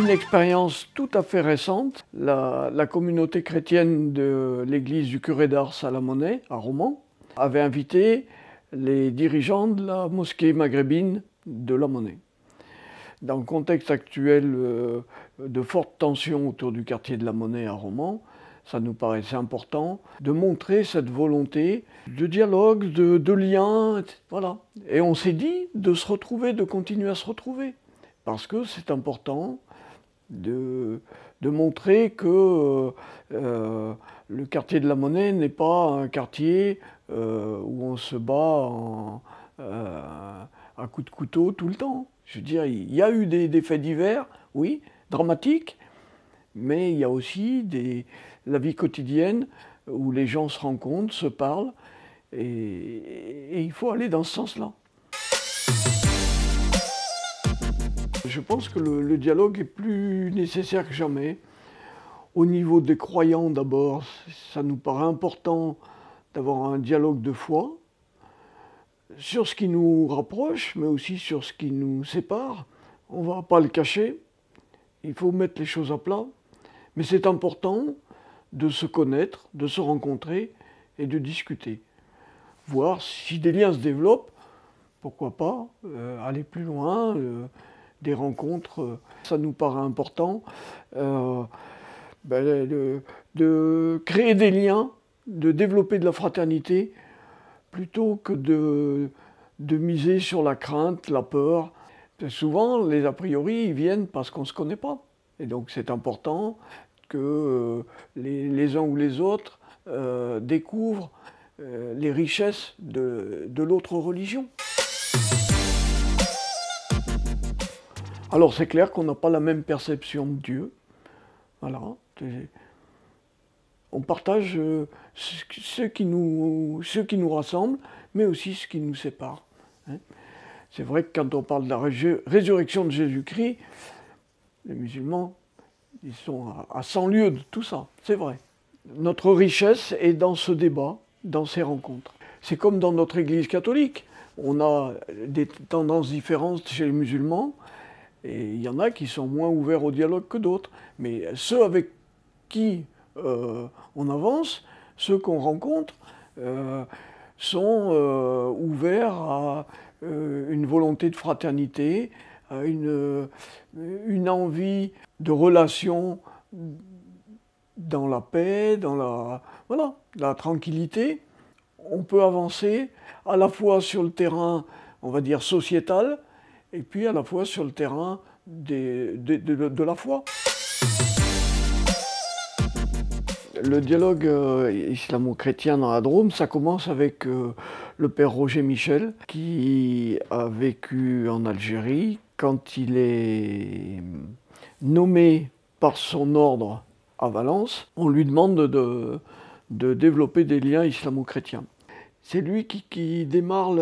une expérience tout à fait récente. La communauté chrétienne de l'église du curé d'Ars à la Monnaie, à Romans, avait invité les dirigeants de la mosquée maghrébine de la Monnaie. Dans le contexte actuel de fortes tensions autour du quartier de la Monnaie à Romans, ça nous paraissait important de montrer cette volonté de dialogue, de lien, voilà. Et on s'est dit de se retrouver, de continuer à se retrouver. Parce que c'est important de montrer que le quartier de la Monnaie n'est pas un quartier où on se bat à coups de couteau tout le temps. Je veux dire, il y a eu des faits divers, oui, dramatiques, mais il y a aussi la vie quotidienne où les gens se rencontrent, se parlent, et il faut aller dans ce sens-là. Je pense que le dialogue est plus nécessaire que jamais. Au niveau des croyants d'abord, ça nous paraît important d'avoir un dialogue de foi sur ce qui nous rapproche, mais aussi sur ce qui nous sépare. On ne va pas le cacher, il faut mettre les choses à plat. Mais c'est important de se connaître, de se rencontrer et de discuter. Voir si des liens se développent, pourquoi pas aller plus loin, des rencontres, ça nous paraît important. De créer des liens, de développer de la fraternité, plutôt que de miser sur la crainte, la peur. Souvent, les a priori, ils viennent parce qu'on ne se connaît pas. Et donc c'est important que les uns ou les autres découvrent les richesses de l'autre religion. Alors c'est clair qu'on n'a pas la même perception de Dieu. Voilà. On partage ce qui nous rassemble, mais aussi ce qui nous sépare. C'est vrai que quand on parle de la résurrection de Jésus-Christ, les musulmans, ils sont à 100 lieues de tout ça, c'est vrai. Notre richesse est dans ce débat, dans ces rencontres. C'est comme dans notre Église catholique. On a des tendances différentes chez les musulmans, et il y en a qui sont moins ouverts au dialogue que d'autres. Mais ceux avec qui on avance, ceux qu'on rencontre, sont ouverts à une volonté de fraternité, à une envie de relation dans la paix, dans la tranquillité. On peut avancer à la fois sur le terrain, on va dire, sociétal, et puis à la fois sur le terrain de la foi. Le dialogue islamo-chrétien dans la Drôme, ça commence avec le père Roger Michel, qui a vécu en Algérie. Quand il est nommé par son ordre à Valence, on lui demande de développer des liens islamo-chrétiens. C'est lui qui démarre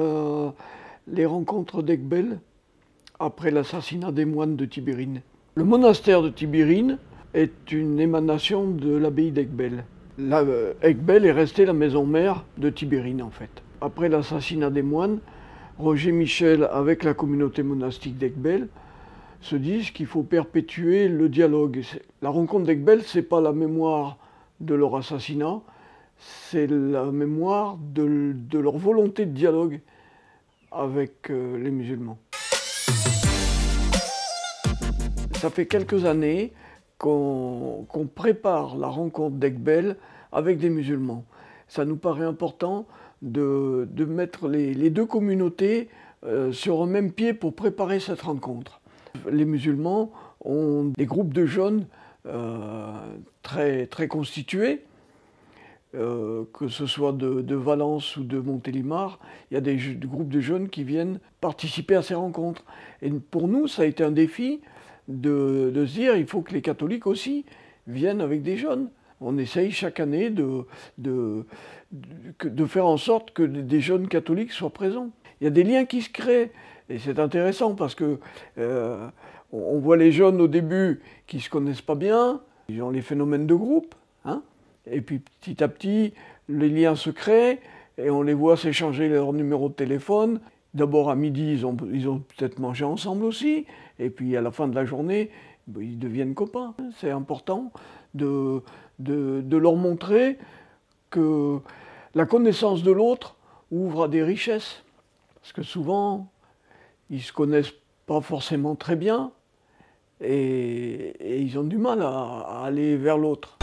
les rencontres d'Egbel après l'assassinat des moines de Tibérine. Le monastère de Tibérine est une émanation de l'abbaye d'Egbel. Egbel est restée la maison mère de Tibérine en fait. Après l'assassinat des moines, Roger Michel, avec la communauté monastique d'Egbel, se disent qu'il faut perpétuer le dialogue. La rencontre d'Egbel, ce n'est pas la mémoire de leur assassinat, c'est la mémoire de leur volonté de dialogue avec les musulmans. Ça fait quelques années qu'on prépare la rencontre d'Egbel avec des musulmans. Ça nous paraît important de mettre les deux communautés sur un même pied pour préparer cette rencontre. Les musulmans ont des groupes de jeunes très constitués, que ce soit de Valence ou de Montélimar. Il y a des groupes de jeunes qui viennent participer à ces rencontres. Et pour nous, ça a été un défi de se dire il faut que les catholiques aussi viennent avec des jeunes. On essaye chaque année de faire en sorte que des jeunes catholiques soient présents. Il y a des liens qui se créent et c'est intéressant parce que on voit les jeunes au début qui ne se connaissent pas bien, ils ont les phénomènes de groupe, hein, et puis petit à petit les liens se créent et on les voit s'échanger leur numéro de téléphone. D'abord à midi, ils ont peut-être mangé ensemble aussi, et puis à la fin de la journée, ils deviennent copains. C'est important de leur montrer que la connaissance de l'autre ouvre à des richesses. Parce que souvent, ils ne se connaissent pas forcément très bien et ils ont du mal à aller vers l'autre.